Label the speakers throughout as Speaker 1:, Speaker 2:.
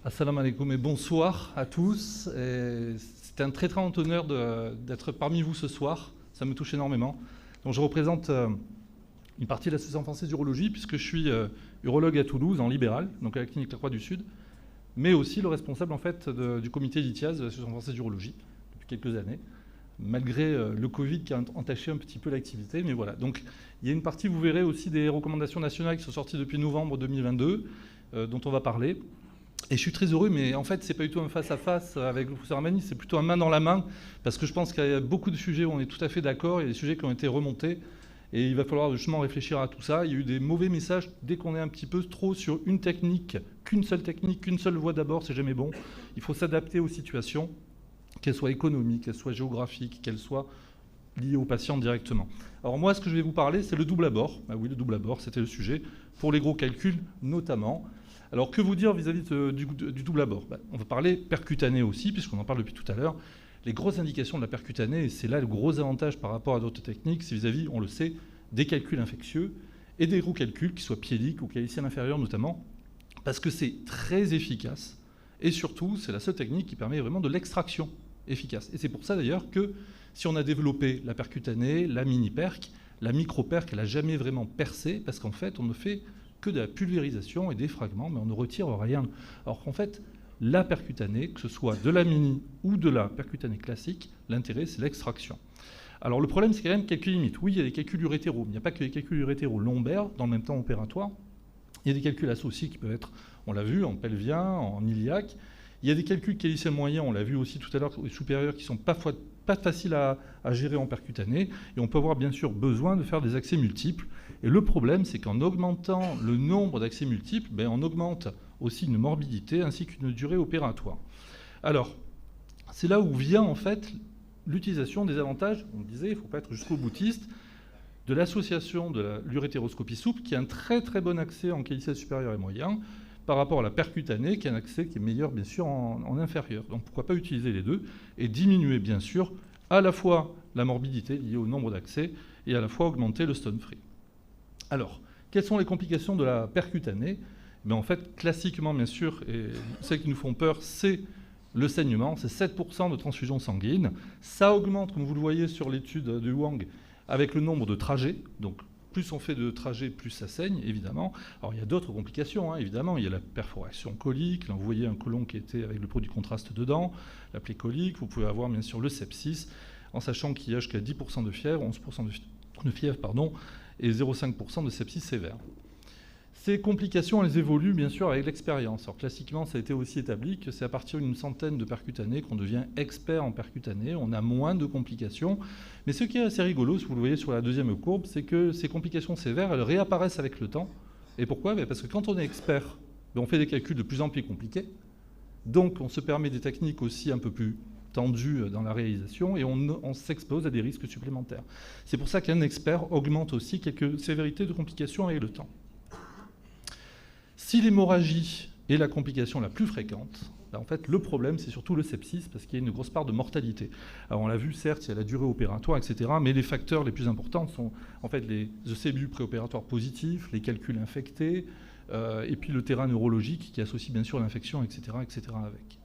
Speaker 1: Assalamu alaikum et bonsoir à tous. C'est un très très grand honneur d'être parmi vous ce soir. Ça me touche énormément. Donc, je représente une partie de l'Association française d'urologie puisque je suis urologue à Toulouse en libéral, donc à la clinique La Croix du Sud, mais aussi le responsable en fait du comité d'ITIAS de l'Association française d'urologie depuis quelques années, malgré le Covid qui a entaché un petit peu l'activité. Mais voilà. Donc il y a une partie, vous verrez aussi des recommandations nationales qui sont sorties depuis novembre 2022, dont on va parler. Et je suis très heureux, mais en fait, c'est pas du tout un face-à-face avec le professeur Amani, c'est plutôt un main dans la main, parce que je pense qu'il y a beaucoup de sujets où on est tout à fait d'accord, il y a des sujets qui ont été remontés, et il va falloir justement réfléchir à tout ça. Il y a eu des mauvais messages dès qu'on est un petit peu trop sur une technique, qu'une seule voie d'abord, c'est jamais bon. Il faut s'adapter aux situations, qu'elles soient économiques, qu'elles soient géographiques, qu'elles soient liées aux patients directement. Alors moi, ce que je vais vous parler, c'est le double abord. Ah oui, le double abord, c'était le sujet, pour les gros calculs notamment. Alors, que vous dire vis-à-vis du double abord? On va parler percutané aussi, puisqu'on en parle depuis tout à l'heure. Les grosses indications de la percutanée, et c'est là le gros avantage par rapport à d'autres techniques, c'est vis-à-vis, on le sait, des calculs infectieux et des gros calculs, qui soient piédiques ou caliciels inférieurs notamment, parce que c'est très efficace. Et surtout, c'est la seule technique qui permet vraiment de l'extraction efficace. Et c'est pour ça d'ailleurs que si on a développé la percutanée, la mini-perc, la micro-perc, elle n'a jamais vraiment percé, parce qu'en fait, on ne fait que de la pulvérisation et des fragments, mais on ne retire rien. Alors qu'en fait, la percutanée, que ce soit de la mini ou de la percutanée classique, l'intérêt, c'est l'extraction. Alors le problème, c'est quand même quelques limites. Oui, il y a des calculs urétéraux, mais il n'y a pas que les calculs urétéraux lombaires dans le même temps opératoire. Il y a des calculs associés qui peuvent être, on l'a vu, en pelvien, en iliaque. Il y a des calculs caliciels moyens, on l'a vu aussi tout à l'heure, supérieurs, qui ne sont pas faciles à gérer en percutanée. Et on peut avoir bien sûr besoin de faire des accès multiples. Et le problème, c'est qu'en augmentant le nombre d'accès multiples, on augmente aussi une morbidité ainsi qu'une durée opératoire. Alors, c'est là où vient en fait l'utilisation des avantages, on disait, il ne faut pas être jusqu'au boutiste, de l'association de l'urétéroscopie souple, qui a un très très bon accès en caliciel supérieur et moyen, par rapport à la percutanée, qui a un accès qui est meilleur bien sûr en inférieur. Donc pourquoi pas utiliser les deux et diminuer bien sûr à la fois la morbidité liée au nombre d'accès et à la fois augmenter le stone free. Alors, quelles sont les complications de la percutanée? En fait, classiquement, bien sûr, et celles qui nous font peur, c'est le saignement, c'est 7% de transfusion sanguine. Ça augmente, comme vous le voyez sur l'étude de Wang, avec le nombre de trajets. Donc, plus on fait de trajets, plus ça saigne, évidemment. Alors, il y a d'autres complications, évidemment. Il y a la perforation colique. Là, vous voyez un côlon qui était avec le produit contraste dedans, la plaie colique. Vous pouvez avoir, bien sûr, le sepsis, en sachant qu'il y a jusqu'à 10% de fièvre, 11% de fièvre, pardon, et 0,5% de sepsis sévère. Ces complications, elles évoluent bien sûr avec l'expérience. Alors classiquement, ça a été aussi établi que c'est à partir d'une centaine de percutanés qu'on devient expert en percutanée. On a moins de complications. Mais ce qui est assez rigolo, si vous le voyez sur la deuxième courbe, c'est que ces complications sévères, elles réapparaissent avec le temps. Et pourquoi? Parce que quand on est expert, on fait des calculs de plus en plus compliqués. Donc on se permet des techniques aussi un peu plus tendu dans la réalisation et on s'expose à des risques supplémentaires. C'est pour ça qu'un expert augmente aussi quelques sévérités de complications avec le temps. Si l'hémorragie est la complication la plus fréquente, en fait, le problème, c'est surtout le sepsis, parce qu'il y a une grosse part de mortalité. Alors, on l'a vu, certes, il y a la durée opératoire, etc., mais les facteurs les plus importants sont, en fait, les ECBU préopératoires positifs, les calculs infectés, et puis le terrain neurologique qui associe, bien sûr, l'infection, etc., avec.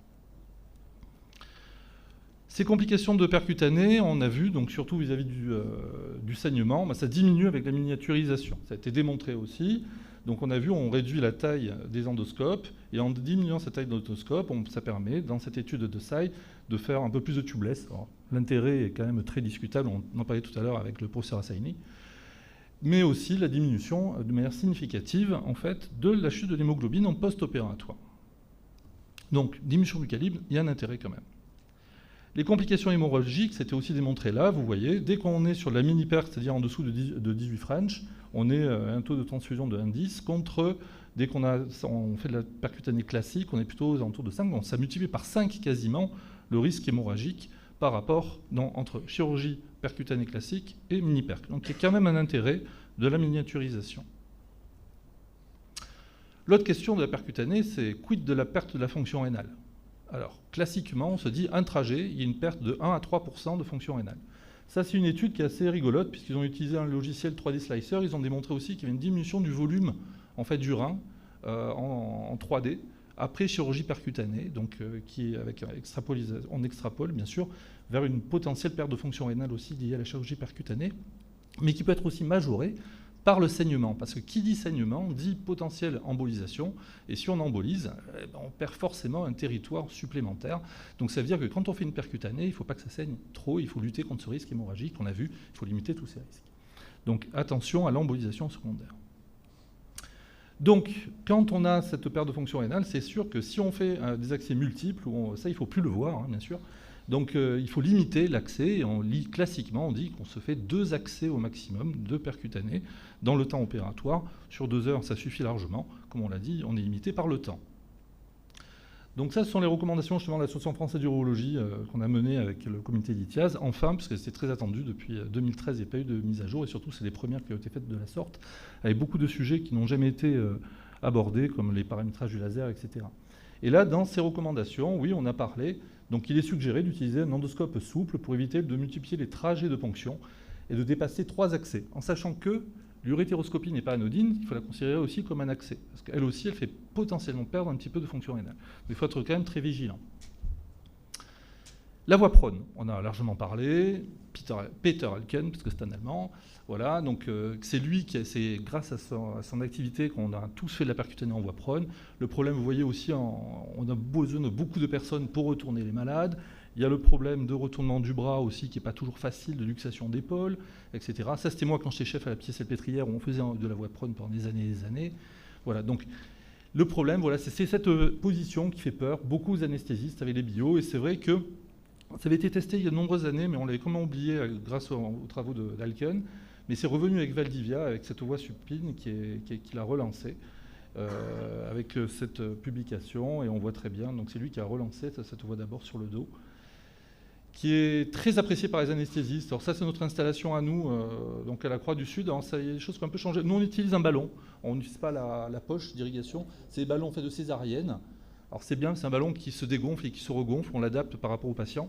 Speaker 1: Ces complications de percutanée, on a vu, donc surtout vis-à-vis du saignement, ça diminue avec la miniaturisation. Ça a été démontré aussi. Donc on a vu, on réduit la taille des endoscopes, et en diminuant cette taille d'endoscope, ça permet, dans cette étude de Sai, de faire un peu plus de tubeless. L'intérêt est quand même très discutable, on en parlait tout à l'heure avec le professeur Assaini, mais aussi la diminution de manière significative, en fait, de la chute de l'hémoglobine en post-opératoire. Donc, diminution du calibre, il y a un intérêt quand même. Les complications hémorragiques, c'était aussi démontré là, vous voyez, dès qu'on est sur la mini-perc, c'est-à-dire en dessous de 18 French, on est à un taux de transfusion de 1,10, contre, dès on fait de la percutanée classique, on est plutôt aux alentours de 5, donc ça multiplie par 5 quasiment le risque hémorragique par rapport entre chirurgie percutanée classique et mini-perc. Donc il y a quand même un intérêt de la miniaturisation. L'autre question de la percutanée, c'est quid de la perte de la fonction rénale? Alors, classiquement, on se dit, un trajet, il y a une perte de 1 à 3% de fonction rénale. Ça, c'est une étude qui est assez rigolote, puisqu'ils ont utilisé un logiciel 3D Slicer. Ils ont démontré aussi qu'il y avait une diminution du volume en fait, du rein en 3D, après chirurgie percutanée, donc qui est avec on extrapole bien sûr vers une potentielle perte de fonction rénale aussi liée à la chirurgie percutanée, mais qui peut être aussi majorée par le saignement, parce que qui dit saignement dit potentielle embolisation, et si on embolise, on perd forcément un territoire supplémentaire. Donc ça veut dire que quand on fait une percutanée, il ne faut pas que ça saigne trop, il faut lutter contre ce risque hémorragique, on a vu, il faut limiter tous ces risques. Donc attention à l'embolisation secondaire. Donc, quand on a cette perte de fonction rénale, c'est sûr que si on fait des accès multiples, ça il ne faut plus le voir, hein, bien sûr, donc il faut limiter l'accès, et classiquement on dit qu'on se fait 2 accès au maximum, 2 percutanés, dans le temps opératoire. Sur 2 heures, ça suffit largement. Comme on l'a dit, on est limité par le temps. Donc ça, ce sont les recommandations justement de l'Association française d'urologie qu'on a menées avec le comité d'ITIAS, enfin, parce que c'était très attendu depuis 2013, il n'y a pas eu de mise à jour, et surtout c'est les premières qui ont été faites de la sorte, avec beaucoup de sujets qui n'ont jamais été abordés, comme les paramétrages du laser, etc. Et là, dans ces recommandations, oui, on a parlé, donc il est suggéré d'utiliser un endoscope souple pour éviter de multiplier les trajets de ponction et de dépasser 3 accès, en sachant que l'urétéroscopie n'est pas anodine, il faut la considérer aussi comme un accès, parce qu'elle aussi, elle fait potentiellement perdre un petit peu de fonction rénale. Mais il faut être quand même très vigilant. La voie prone, on a largement parlé, Peter Alken, parce que c'est un Allemand, voilà, donc c'est lui c'est grâce à son activité qu'on a tous fait de la percutanée en voie prone. Le problème, vous voyez aussi, on a besoin de beaucoup de personnes pour retourner les malades. Il y a le problème de retournement du bras aussi, qui n'est pas toujours facile, de luxation d'épaule, etc. Ça, c'était moi quand j'étais chef à la Piécelle-Pétrière, où on faisait de la voie prone pendant des années et des années. Voilà, donc le problème, voilà, c'est cette position qui fait peur. Beaucoup d'anesthésistes avec les bio, et c'est vrai que ça avait été testé il y a de nombreuses années, mais on l'avait complètement oublié grâce aux travaux d'Alken. Mais c'est revenu avec Valdivia, avec cette voie supine qui l'a relancé, avec cette publication, et on voit très bien, donc c'est lui qui a relancé cette voie d'abord sur le dos, qui est très apprécié par les anesthésistes. Alors ça, c'est notre installation à nous, donc à la Croix du Sud. Alors ça, il y a des choses qui ont un peu changé. Nous, on utilise un ballon. On n'utilise pas la poche d'irrigation. C'est des ballons faits de césarienne. Alors c'est bien, c'est un ballon qui se dégonfle et qui se regonfle. On l'adapte par rapport au patient.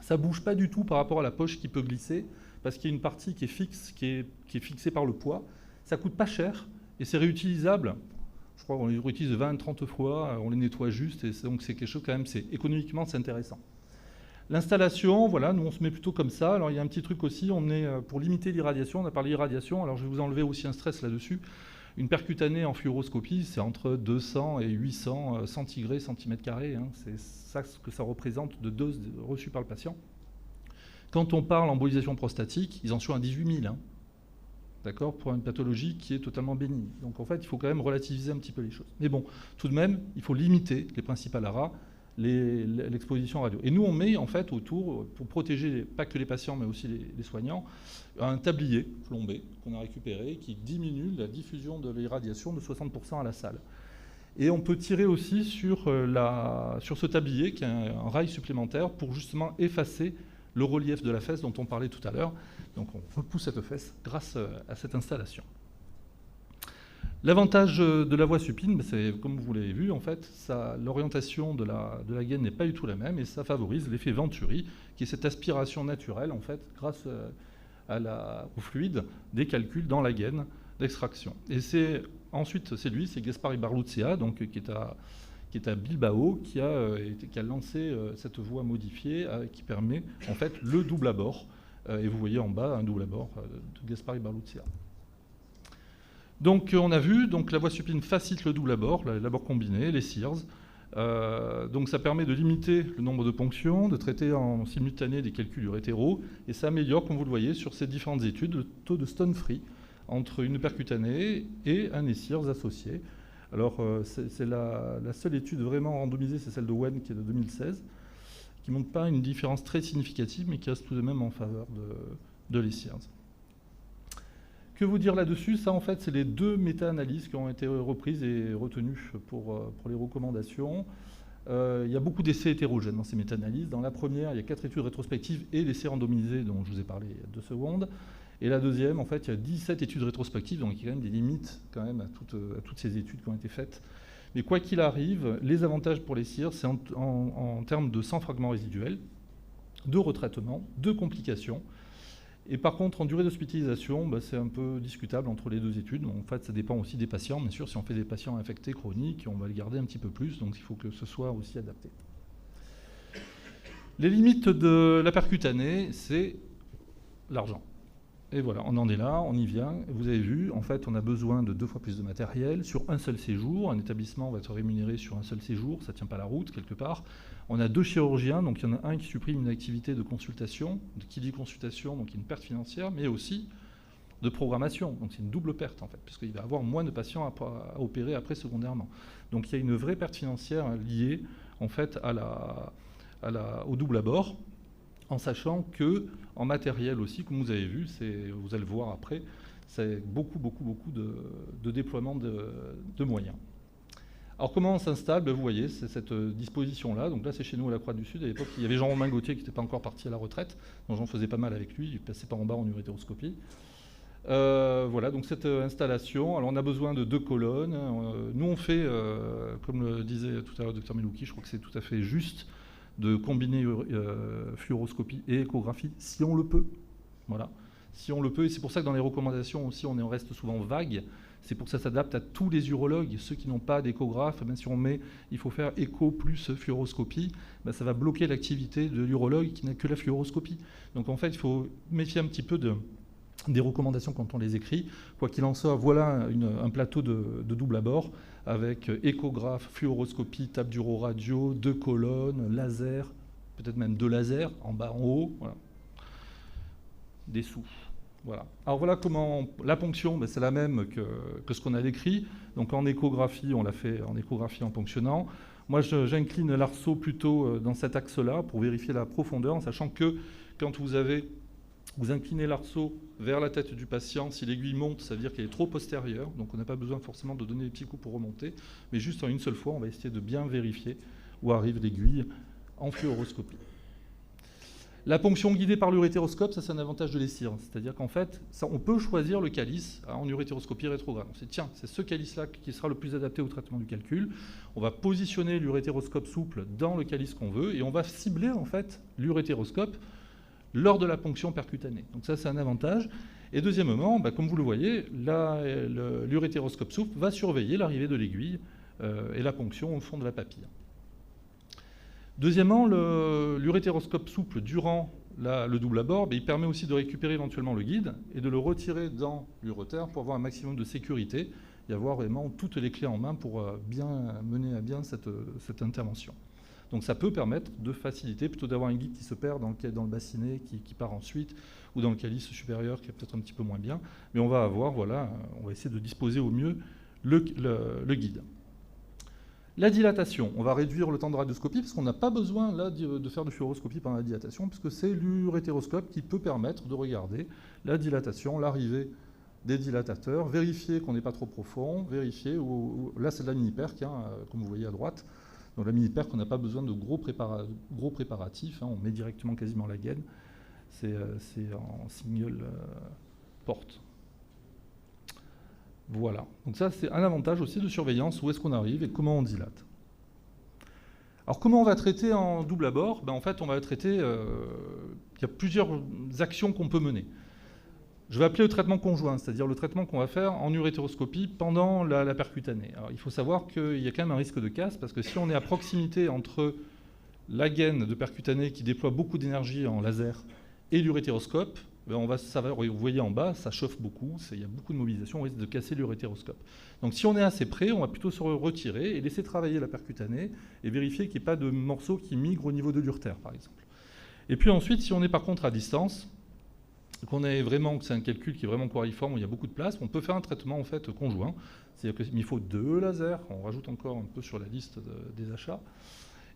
Speaker 1: Ça ne bouge pas du tout par rapport à la poche qui peut glisser, parce qu'il y a une partie qui est fixe, qui est fixée par le poids. Ça ne coûte pas cher et c'est réutilisable. Je crois qu'on les réutilise 20-30 fois. On les nettoie juste. Et donc c'est quelque chose quand même, économiquement, c'est intéressant. L'installation, voilà, nous on se met plutôt comme ça. Alors il y a un petit truc aussi, on est pour limiter l'irradiation, on a parlé d'irradiation, alors je vais vous enlever aussi un stress là-dessus. Une percutanée en fluoroscopie, c'est entre 200 et 800 centigrés, centimètres carrés, hein. C'est ça ce que ça représente de doses reçues par le patient. Quand on parle embolisation prostatique, ils en sont à 18 000, hein, d'accord, pour une pathologie qui est totalement bénigne. Donc en fait, il faut quand même relativiser un petit peu les choses. Mais bon, tout de même, il faut limiter les principales ARA, l'exposition radio. Et nous, on met en fait autour, pour protéger pas que les patients, mais aussi les soignants, un tablier plombé qu'on a récupéré qui diminue la diffusion de l'irradiation de 60% à la salle. Et on peut tirer aussi sur ce tablier, qui est un rail supplémentaire, pour justement effacer le relief de la fesse dont on parlait tout à l'heure. Donc on repousse cette fesse grâce à cette installation. L'avantage de la voie supine, c'est, comme vous l'avez vu, en fait, l'orientation de la gaine n'est pas du tout la même, et ça favorise l'effet Venturi, qui est cette aspiration naturelle, en fait, grâce au fluide des calculs dans la gaine d'extraction. Et ensuite, c'est Gaspari Barluzzea, donc, qui est à Bilbao, qui a lancé cette voie modifiée qui permet, en fait, le double abord. Et vous voyez en bas un double abord de Gaspari Barluzzea. Donc on a vu, donc la voie supine facilite le double abord, l'abord combiné, les SIRS. Donc ça permet de limiter le nombre de ponctions, de traiter en simultané des calculs urétéraux, et ça améliore, comme vous le voyez, sur ces différentes études, le taux de stone free entre une percutanée et un SIRS associé. Alors c'est la seule étude vraiment randomisée, c'est celle de Wen qui est de 2016, qui ne montre pas une différence très significative, mais qui reste tout de même en faveur de l'ESIRS. Que vous dire là-dessus? Ça, en fait, c'est les 2 méta-analyses qui ont été reprises et retenues pour les recommandations. Il y a beaucoup d'essais hétérogènes dans ces méta-analyses. Dans la première, il y a 4 études rétrospectives et l'essai randomisé dont je vous ai parlé il y a 2 secondes. Et la deuxième, en fait, il y a 17 études rétrospectives, donc il y a quand même des limites quand même à toutes ces études qui ont été faites. Mais quoi qu'il arrive, les avantages pour les CIR, c'est en termes de 100 fragments résiduels, de retraitement, de complications, Et par contre, en durée d'hospitalisation, c'est un peu discutable entre les deux études. En fait, ça dépend aussi des patients. Bien sûr, si on fait des patients infectés chroniques, on va les garder un petit peu plus, donc il faut que ce soit aussi adapté. Les limites de la percutanée, c'est l'argent. Et voilà, on en est là, on y vient. Vous avez vu, en fait, on a besoin de 2 fois plus de matériel sur un seul séjour. Un établissement va être rémunéré sur un seul séjour, ça ne tient pas la route quelque part. On a 2 chirurgiens, donc il y en a un qui supprime une activité de consultation, qui dit consultation, donc une perte financière, mais aussi de programmation. Donc c'est une double perte, en fait, puisqu'il va y avoir moins de patients à opérer après secondairement. Donc il y a une vraie perte financière liée, en fait, au double abord, en sachant que en matériel aussi, comme vous avez vu, vous allez le voir après, c'est beaucoup de déploiement de moyens. Alors comment on s'installe? Vous voyez, c'est cette disposition-là. Donc là, c'est chez nous à la Croix du Sud. À l'époque, il y avait Jean-Romain Gauthier qui n'était pas encore parti à la retraite, donc j'en faisais pas mal avec lui. Il passait par en bas en urétéroscopie. Voilà, donc cette installation. Alors on a besoin de 2 colonnes. Nous, on fait, comme le disait tout à l'heure le Dr Melouki, je crois que c'est tout à fait juste de combiner fluoroscopie et échographie, si on le peut. Voilà, si on le peut. Et c'est pour ça que dans les recommandations aussi, on reste souvent vague. C'est pour que ça s'adapte à tous les urologues. Ceux qui n'ont pas d'échographe, même si on met, il faut faire écho plus fluoroscopie, ça va bloquer l'activité de l'urologue qui n'a que la fluoroscopie. Donc en fait, il faut méfier un petit peu des recommandations quand on les écrit. Quoi qu'il en soit, voilà un plateau de double abord avec échographe, fluoroscopie, table d'uro-radio, 2 colonnes, laser, peut-être même 2 lasers, en bas, en haut, voilà. Des sous. Voilà. Alors voilà comment la ponction, c'est la même que ce qu'on a décrit. Donc en échographie, on l'a fait en échographie en ponctionnant. Moi, j'incline l'arceau plutôt dans cet axe-là pour vérifier la profondeur, en sachant que quand vous inclinez l'arceau vers la tête du patient. Si l'aiguille monte, ça veut dire qu'elle est trop postérieure. Donc on n'a pas besoin forcément de donner des petits coups pour remonter. Mais juste en une seule fois, on va essayer de bien vérifier où arrive l'aiguille en fluoroscopie. La ponction guidée par l'urétéroscope, ça c'est un avantage de l'ESIR. C'est-à-dire qu'en fait, on peut choisir le calice en urétéroscopie rétrograde. On sait, tiens, c'est ce calice-là qui sera le plus adapté au traitement du calcul. On va positionner l'urétéroscope souple dans le calice qu'on veut et on va cibler en fait l'urétéroscope lors de la ponction percutanée. Donc ça, c'est un avantage. Et deuxièmement, comme vous le voyez, l'urétéroscope souple va surveiller l'arrivée de l'aiguille et la ponction au fond de la papille. Deuxièmement, l'urétéroscope souple durant le double abord, il permet aussi de récupérer éventuellement le guide et de le retirer dans l'urétère pour avoir un maximum de sécurité et avoir vraiment toutes les clés en main pour bien mener à bien cette intervention. Donc ça peut permettre de faciliter, plutôt d'avoir un guide qui se perd dans le bassinet, qui part ensuite, ou dans le calice supérieur qui est peut-être un petit peu moins bien. Mais on va avoir, voilà, on va essayer de disposer au mieux le guide. La dilatation, on va réduire le temps de radioscopie parce qu'on n'a pas besoin là de faire de fluoroscopie pendant la dilatation puisque c'est l'urétéroscope qui peut permettre de regarder la dilatation, l'arrivée des dilatateurs, vérifier qu'on n'est pas trop profond, vérifier là c'est de la mini-perc, comme vous voyez à droite. Donc la mini-perc, on n'a pas besoin de gros préparatifs, on met directement quasiment la gaine, c'est en single porte. Voilà, donc ça c'est un avantage aussi de surveillance, où est-ce qu'on arrive et comment on dilate. Alors comment on va traiter en double abord? En fait on va traiter, il y a plusieurs actions qu'on peut mener. Je vais appeler le traitement conjoint, c'est-à-dire le traitement qu'on va faire en urétéroscopie pendant la percutanée. Alors il faut savoir qu'il y a quand même un risque de casse, parce que si on est à proximité entre la gaine de percutanée qui déploie beaucoup d'énergie en laser et l'urétéroscope, vous voyez en bas, ça chauffe beaucoup, il y a beaucoup de mobilisation, on risque de casser l'urétéroscope. Donc si on est assez près, on va plutôt se retirer et laisser travailler la percutanée et vérifier qu'il n'y ait pas de morceaux qui migrent au niveau de l'urtère, par exemple. Et puis ensuite, si on est par contre à distance, que c'est un calcul qui est vraiment coariforme, où il y a beaucoup de place, on peut faire un traitement en fait conjoint. C'est-à-dire qu'il faut 2 lasers, on rajoute encore un peu sur la liste des achats.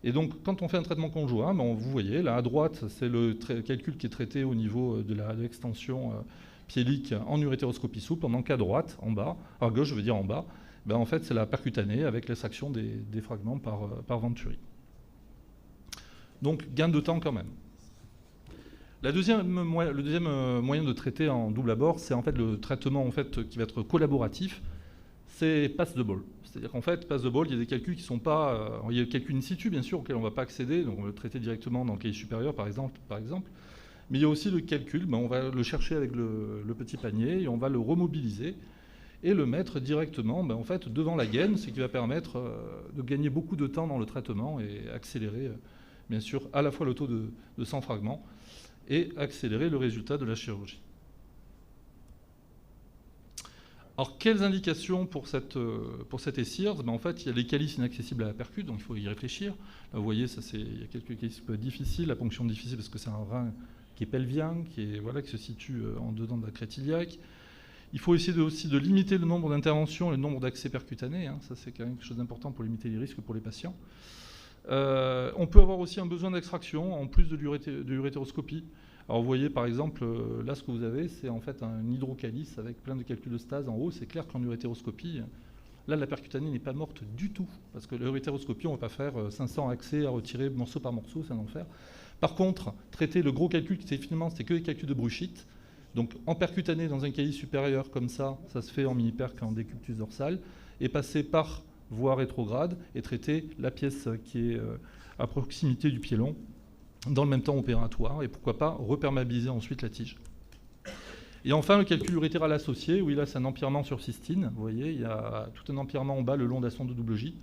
Speaker 1: Et donc, quand on fait un traitement conjoint, vous voyez, là, à droite, c'est le calcul qui est traité au niveau de l'extension piélique en urétéroscopie souple, pendant qu'à droite, en bas, à gauche, je veux dire en bas, en fait, c'est la percutanée avec l'extraction des fragments par Venturi. Donc, gain de temps quand même. Le deuxième moyen de traiter en double abord, c'est en fait le traitement en fait, qui va être collaboratif, c'est pass the ball. C'est-à-dire qu'en fait, pass the ball, il y a des calculs qui ne sont pas... il y a des calculs in situ, bien sûr, auxquels on ne va pas accéder, donc on va le traiter directement dans le cahier supérieur, par exemple. Mais il y a aussi le calcul, on va le chercher avec le petit panier et on va le remobiliser et le mettre directement en fait, devant la gaine, ce qui va permettre de gagner beaucoup de temps dans le traitement et accélérer, bien sûr, à la fois le taux de 100 fragments et accélérer le résultat de la chirurgie. Alors, quelles indications pour cette ESIRS? En fait, il y a les calices inaccessibles à la percute, donc il faut y réfléchir. Là, vous voyez, il y a quelques calices difficiles, la ponction difficile parce que c'est un rein qui est pelvien, qui se situe en dedans de la crête iliaque. Il faut essayer aussi de limiter le nombre d'interventions et le nombre d'accès percutanés. Ça, c'est quand même quelque chose d'important pour limiter les risques pour les patients. On peut avoir aussi un besoin d'extraction en plus de l'urétéroscopie. Alors vous voyez par exemple, là ce que vous avez, c'est en fait un hydrocalice avec plein de calculs de stase en haut. C'est clair qu'en urétéroscopie, là la percutanée n'est pas morte du tout. Parce que l'urétéroscopie, on ne va pas faire 500 accès à retirer morceau par morceau, c'est un enfer. Par contre, traiter le gros calcul, finalement c'était que les calculs de bruchite. Donc en percutané dans un calice supérieur comme ça se fait en mini-perc en décubitus dorsal, et passer par voie rétrograde et traiter la pièce qui est à proximité du pied long dans le même temps opératoire, et pourquoi pas reperméabiliser ensuite la tige. Et enfin, le calcul urétéral associé, oui, là, c'est un empirement sur cystine. Vous voyez, il y a tout un empirement en bas le long de la sonde de double J.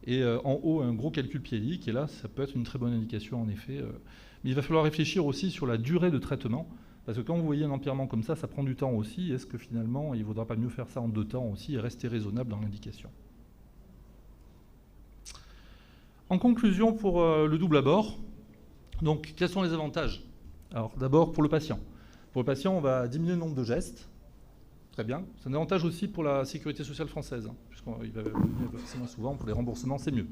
Speaker 1: Et en haut, un gros calcul piélique. Et là, ça peut être une très bonne indication, en effet. Mais il va falloir réfléchir aussi sur la durée de traitement. Parce que quand vous voyez un empirement comme ça prend du temps aussi. Est-ce que finalement, il ne vaudra pas mieux faire ça en 2 temps aussi et rester raisonnable dans l'indication? En conclusion, pour le double abord, donc, quels sont les avantages? Alors, d'abord, pour le patient. Pour le patient, on va diminuer le nombre de gestes. Très bien. C'est un avantage aussi pour la sécurité sociale française, puisqu'il va venir assez moins souvent. Pour les remboursements, c'est mieux.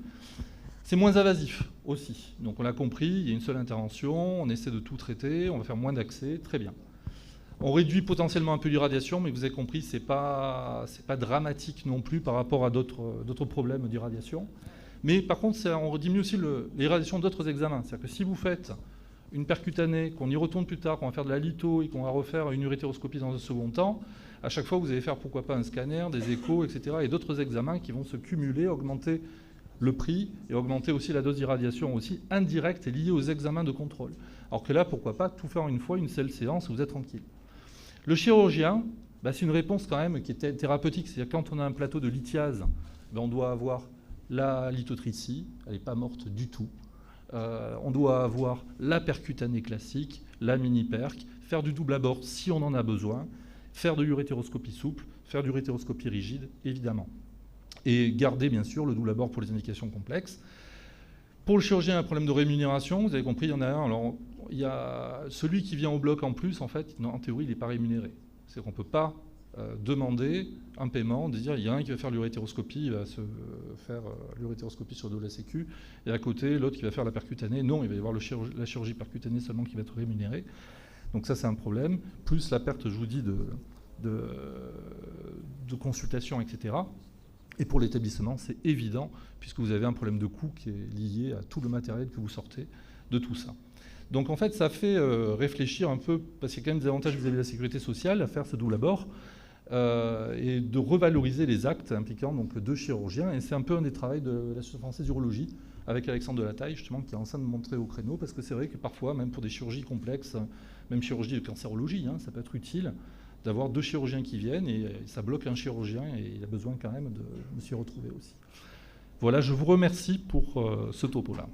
Speaker 1: C'est moins invasif aussi. Donc, on l'a compris, il y a une seule intervention, on essaie de tout traiter, on va faire moins d'accès. Très bien. On réduit potentiellement un peu l'irradiation, mais vous avez compris, c'est pas dramatique non plus par rapport à d'autres problèmes d'irradiation. Mais par contre, on diminue aussi l'irradiation d'autres examens. C'est-à-dire que si vous faites une percutanée, qu'on y retourne plus tard, qu'on va faire de la litho et qu'on va refaire une urétéroscopie dans un second temps, à chaque fois, vous allez faire pourquoi pas un scanner, des échos, etc. et d'autres examens qui vont se cumuler, augmenter le prix et augmenter aussi la dose d'irradiation aussi indirecte et liée aux examens de contrôle. Alors que là, pourquoi pas tout faire une fois, une seule séance, où vous êtes tranquille. Le chirurgien, c'est une réponse quand même qui est thérapeutique. C'est-à-dire quand on a un plateau de lithiase, on doit avoir la lithotricie, elle n'est pas morte du tout. On doit avoir la percutanée classique, la mini-perc, faire du double abord si on en a besoin, faire de l'urétéroscopie souple, faire de l'urétéroscopie rigide, évidemment. Et garder, bien sûr, le double abord pour les indications complexes. Pour le chirurgien, un problème de rémunération, vous avez compris, il y en a un. Alors, il y a celui qui vient au bloc en plus, en fait, en théorie, il n'est pas rémunéré. C'est qu'on ne peut pas demander un paiement, de dire il y a un qui va faire l'urétéroscopie, il va se faire l'urétéroscopie sur le dos de la Sécu, et à côté, l'autre qui va faire la percutanée. Non, il va y avoir la chirurgie percutanée seulement qui va être rémunérée. Donc ça, c'est un problème. Plus la perte, je vous dis, de consultation, etc. Et pour l'établissement, c'est évident, puisque vous avez un problème de coût qui est lié à tout le matériel que vous sortez de tout ça. Donc en fait, ça fait réfléchir un peu, parce qu'il y a quand même des avantages vis-à-vis de la sécurité sociale à faire ce double abord, et de revaloriser les actes impliquant donc 2 chirurgiens. Et c'est un peu un des travaux de l'Association française d'urologie, avec Alexandre Delataille, justement, qui est en train de montrer au créneau, parce que c'est vrai que parfois, même pour des chirurgies complexes, même chirurgie de cancérologie, ça peut être utile d'avoir 2 chirurgiens qui viennent, et ça bloque un chirurgien, et il a besoin quand même de s'y retrouver aussi. Voilà, je vous remercie pour ce topo-là.